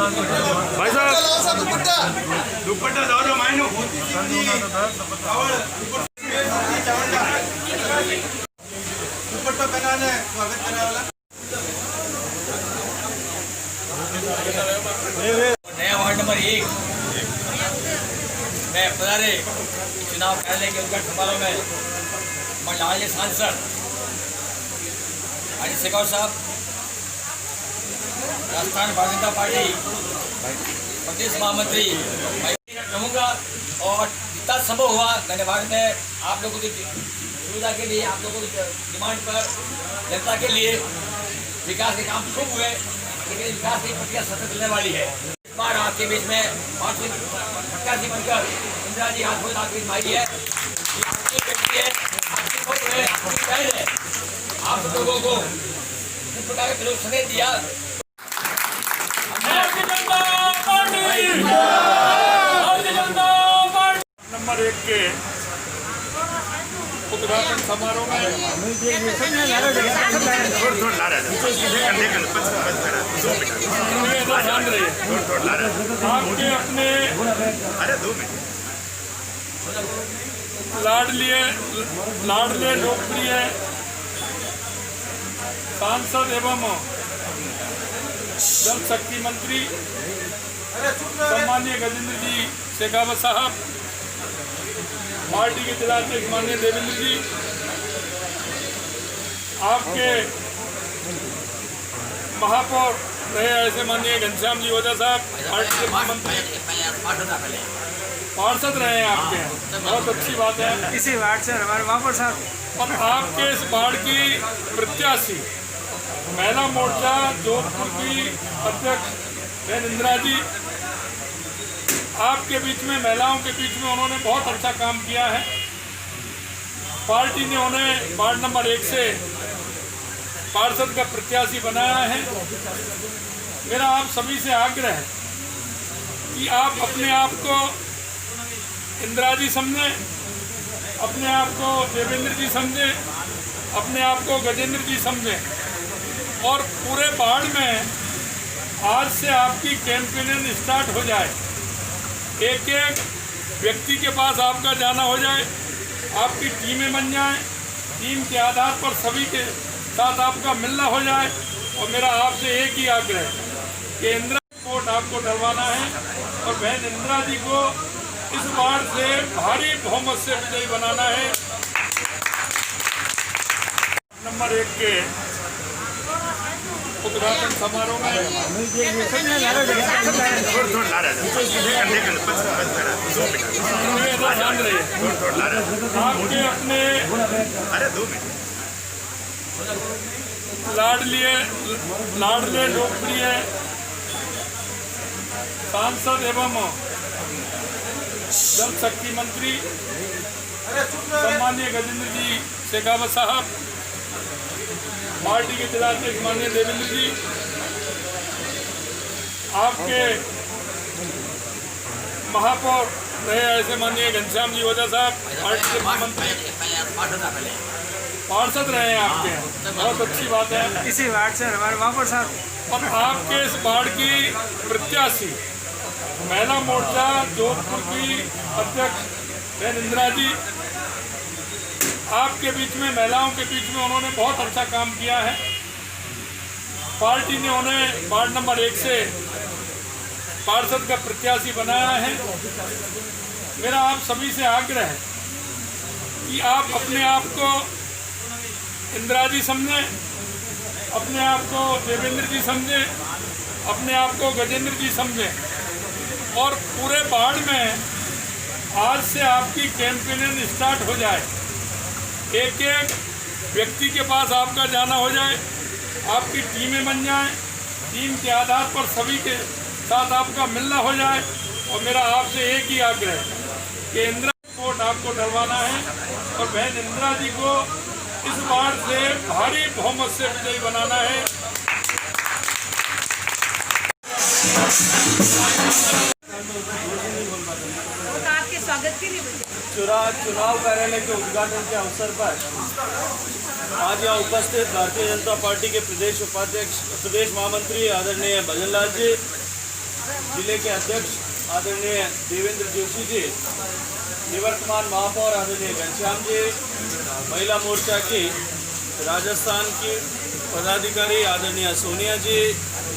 भाई साहब दुपट्टा दो दो मायनो दुपट्टा पहनाने स्वागत करने वाला नया वार्ड नंबर 1 में पधारे चुनाव कार्यालय के उद्घाटन समारोह में मंडलाजे सांसद अनिल शेखावत साहब, राजस्थान भारतीय जनता पार्टी प्रदेश महामंत्री रहूँगा और जितना संभव हुआ धन्यवाद में आप लोगों की सुविधा के लिए, आप लोगों की डिमांड पर जनता के लिए विकास के काम खूब हुए, लेकिन विकास की प्रक्रिया सतत चलने वाली है। इस बार आपके बीच में प्रत्याशी बनकर इंदिरा जी हाथ में आपकी भाई है, आपकी व्यक्ति है, आपकी फोटो है, आपकी पहल है। आप लोगों को इस प्रकार के लोग संदेश दिया। नंबर 1 के उद्घाटन समारोह में आपके अपने लाडले लोकप्रिय सांसद एवं जल शक्ति मंत्री सम्माननीय गजेंद्र जी शेखावत साहब, पार्टी के जिलाध्यक्ष माननीय देवेंद्र जी, आपके महापौर रहे ऐसे माननीय घनश्याम जी ओझा साहब, पार्टी के पार्षद रहे हैं आपके, बहुत अच्छी बात है। इसी वार्ड से हमारे महापौर साहब और आपके इस वार्ड की प्रत्याशी महिला मोर्चा जोधपुर की अध्यक्ष बहन इंदिरा जी, आपके बीच में महिलाओं के बीच में उन्होंने बहुत अच्छा काम किया है। पार्टी ने उन्हें वार्ड नंबर 1 से पार्षद का प्रत्याशी बनाया है। मेरा आप सभी से आग्रह है कि आप अपने आप को इंदिरा जी समझें, अपने आप को देवेंद्र जी समझें, अपने आप को गजेंद्र जी समझें और पूरे वार्ड में आज से आपकी कैंपेनिंग स्टार्ट हो जाए। एक एक व्यक्ति के पास आपका जाना हो जाए, आपकी टीमें बन जाएं, टीम के आधार पर सभी के साथ आपका मिलना हो जाए। और मेरा आपसे एक ही आग्रह है कि इंदिरा वोट आपको डलवाना है और बहन इंदिरा जी को इस बार से भारी बहुमत से विजयी बनाना है। नंबर 1 के उद्घाटन समारोह में आपके अपने लाडले लोकप्रिय सांसद एवं जल शक्ति मंत्री सम्माननीय गजेंद्र जी शेखावत साहब, पार्टी के जिलाध्यक्ष माननीय देवेंद्र जी, आपके महापौर रहे ऐसे माननीय घनश्याम जी ओझा साहब, पार्टी के पार्षद रहे हैं आपके, बहुत अच्छी बात है। इसी वार्ड से हमारे महापौर साहब और आपके इस वार्ड की प्रत्याशी महिला मोर्चा जोधपुर की अध्यक्ष बहन इंदिरा जी, आपके बीच में महिलाओं के बीच में उन्होंने बहुत अच्छा काम किया है। पार्टी ने उन्हें वार्ड नंबर 1 से पार्षद का प्रत्याशी बनाया है। मेरा आप सभी से आग्रह है कि आप अपने आप को इंदिरा जी समझें, अपने आप को देवेंद्र जी समझें, अपने आप को गजेंद्र जी समझें और पूरे वार्ड में आज से आपकी कैंपेनिंग स्टार्ट हो जाए। एक एक व्यक्ति के पास आपका जाना हो जाए, आपकी टीमें बन जाएं, टीम के आधार पर सभी के साथ आपका मिलना हो जाए। और मेरा आपसे एक ही आग्रह है कि इंदिरा वोट आपको डलवाना है और बहन इंदिरा जी को इस बार से भारी बहुमत से विजयी बनाना है। आपके स्वागत के लिए चुनाव कार्यालय के उद्घाटन के अवसर पर आज यहाँ उपस्थित भारतीय जनता पार्टी के प्रदेश उपाध्यक्ष, प्रदेश महामंत्री आदरणीय भजन लाल जी, जिले के अध्यक्ष आदरणीय देवेंद्र जोशी जी, निवर्तमान महापौर आदरणीय घनश्याम जी, महिला मोर्चा की राजस्थान की पदाधिकारी आदरणीय सोनिया जी,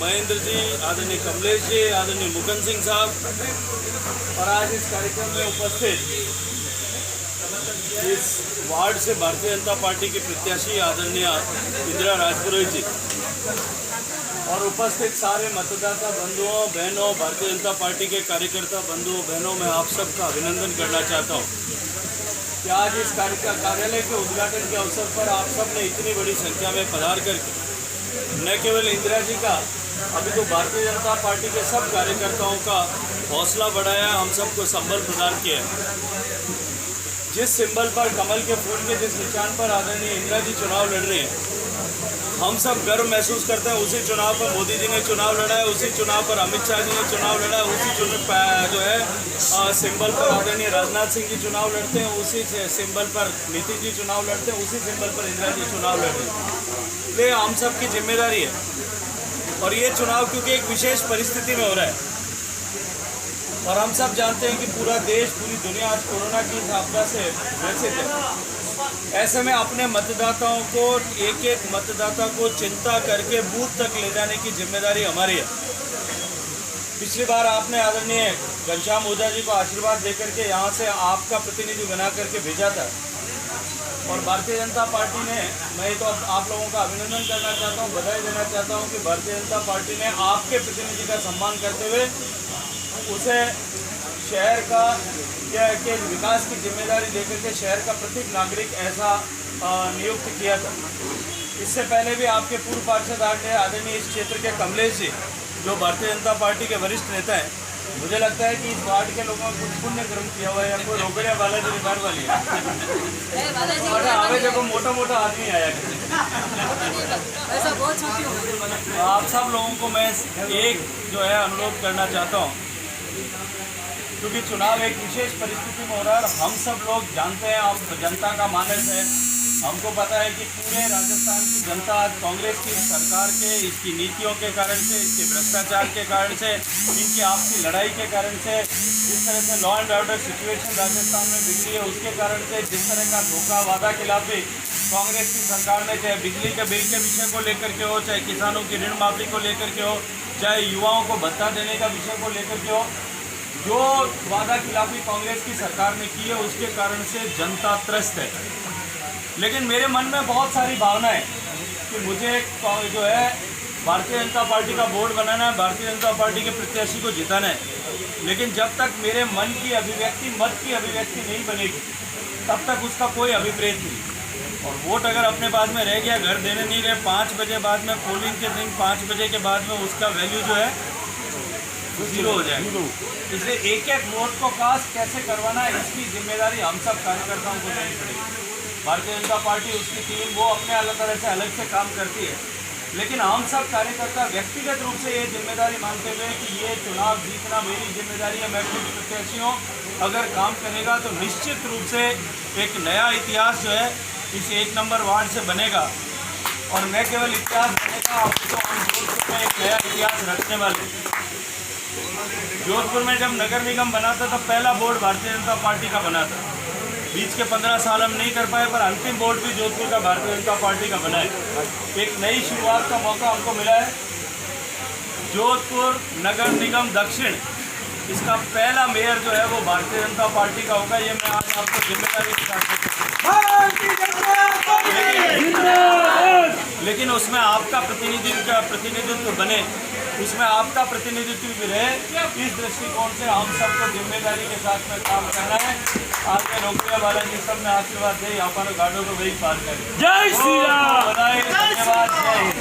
महेंद्र जी, आदरणीय कमलेश जी, आदरणीय मुकुंद सिंह साहब, और आज इस कार्यक्रम में उपस्थित इस वार्ड से भारतीय जनता पार्टी की प्रत्याशी आदरणीय इंदिरा राजपुरोहित जी और उपस्थित सारे मतदाता बंधुओं बहनों, भारतीय जनता पार्टी के कार्यकर्ता बंधुओं बहनों, मैं आप सबका अभिनंदन करना चाहता हूँ कि आज इस कार्यालय के उद्घाटन के अवसर पर आप सब ने इतनी बड़ी संख्या में पधार करके न केवल इंदिरा जी का, अभी तो भारतीय जनता पार्टी के सब कार्यकर्ताओं का हौसला बढ़ाया, हम सबको संबल प्रदान किया है। जिस सिंबल पर, कमल के फूल के जिस निशान पर आदरणीय इंदिरा जी चुनाव लड़ रहे हैं, हम सब गर्व महसूस करते हैं। उसी चुनाव पर मोदी जी ने चुनाव लड़ा है, उसी चुनाव पर अमित शाह जी ने चुनाव लड़ा है, उसी चुनाव जो है सिंबल पर आदरणीय राजनाथ सिंह जी चुनाव लड़ते हैं, उसी सिंबल पर नीतीश जी चुनाव लड़ते हैं, उसी सिंबल पर इंदिरा जी चुनाव लड़ रहे हैं। इसलिए हम सब की जिम्मेदारी है। और ये चुनाव क्योंकि एक विशेष परिस्थिति में हो रहा है और हम सब जानते हैं कि पूरा देश, पूरी दुनिया आज कोरोना की इस आपदा से ग्रसित है। ऐसे में अपने मतदाताओं को, एक एक मतदाता को चिंता करके बूथ तक ले जाने की जिम्मेदारी हमारी है। पिछली बार आपने आदरणीय घनश्याम ओझा जी को आशीर्वाद देकर के यहाँ से आपका प्रतिनिधि बना करके भेजा था और भारतीय जनता पार्टी ने, मैं तो आप लोगों का अभिनंदन करना चाहता हूँ, बधाई देना चाहता हूँ कि भारतीय जनता पार्टी ने आपके प्रतिनिधि का सम्मान करते हुए उसे शहर का के विकास की जिम्मेदारी लेकर के शहर का प्रत्येक नागरिक ऐसा नियुक्त किया था। इससे पहले भी आपके पूर्व पार्षद आदरणीय इस क्षेत्र के कमलेश जी, जो भारतीय जनता पार्टी के वरिष्ठ नेता हैं, मुझे लगता है कि इस वार्ड के लोगों ने कुछ पुण्य कर्म किया हुआ है या कोई रोकड़िया बालाजी रिवार वाली है और हमें देखो मोटा मोटा आदमी आया ऐसा बहुत छोटी हो। आप सब लोगों को मैं एक जो है अनुरोध करना चाहता हूँ, क्योंकि चुनाव एक विशेष परिस्थिति में हो रहा है और हम सब लोग जानते हैं, हम जनता का मानस है, हमको पता है कि पूरे राजस्थान की जनता आज कांग्रेस की सरकार के, इसकी नीतियों के कारण से, इसके भ्रष्टाचार के कारण से, इनकी आपसी लड़ाई के कारण से, जिस तरह से law and order situation Rajasthan में बिगड़ी है उसके कारण से, जिस तरह का धोखा वादा खिलाफी कांग्रेस की सरकार ने, चाहे बिजली के बिल के विषय को लेकर के हो, चाहे किसानों की ऋण माफी को लेकर के हो, चाहे युवाओं को भत्ता देने का विषय को लेकर के हो, जो वादा खिलाफी कांग्रेस की सरकार ने की है उसके कारण से जनता त्रस्त है। लेकिन मेरे मन में बहुत सारी भावनाएं कि मुझे जो है भारतीय जनता पार्टी का बोर्ड बनाना है, भारतीय जनता पार्टी के प्रत्याशी को जिताना है। लेकिन जब तक मेरे मन की अभिव्यक्ति, मत की अभिव्यक्ति नहीं बनेगी, तब तक उसका कोई अभिप्रेत नहीं। और वोट अगर अपने पास में रह गया, घर देने नहीं रहे, 5 बजे बाद में पोलिंग के दिन 5 बजे के बाद में उसका वैल्यू जो है जीरो हो जाएगा। इसलिए एक एक वोट को कास्ट कैसे करवाना है, इसकी जिम्मेदारी हम सब कार्यकर्ताओं को लेनी पड़ेगी। भारतीय जनता पार्टी, उसकी टीम, वो अपने अलग तरह से अलग से काम करती है, लेकिन हम सब कार्यकर्ता व्यक्तिगत रूप से ये जिम्मेदारी मानते हुए कि ये चुनाव जीतना मेरी जिम्मेदारी है, मैं खुद प्रत्याशियों अगर काम करेगा तो निश्चित रूप से एक नया इतिहास जो है इस 1 नंबर वार्ड से बनेगा। और न केवल इतिहास बनेगा, अब तो हम जोधपुर में एक नया इतिहास रखने वाले। जोधपुर में जब नगर निगम बना था तब पहला बोर्ड भारतीय जनता पार्टी का बना था। बीच के 15 साल हम नहीं कर पाए, पर अंतिम बोर्ड भी जोधपुर का भारतीय जनता पार्टी का बना है। एक नई शुरुआत का मौका हमको मिला है। जोधपुर नगर निगम दक्षिण, इसका पहला मेयर जो है वो भारतीय जनता पार्टी का होगा। ये मैं आज आपको जिम्मेदारी के साथ, लेकिन उसमें आपका प्रतिनिधित्व बने, उसमें आपका प्रतिनिधित्व भी रहे। इस दृष्टिकोण से हम सबको जिम्मेदारी के साथ में काम करना है। आपके नौकरिया बालाजी सब में आशीर्वाद दे, अपन गाड़ों को वही पार करें। जय श्री राम। धन्यवाद। जय हिंद।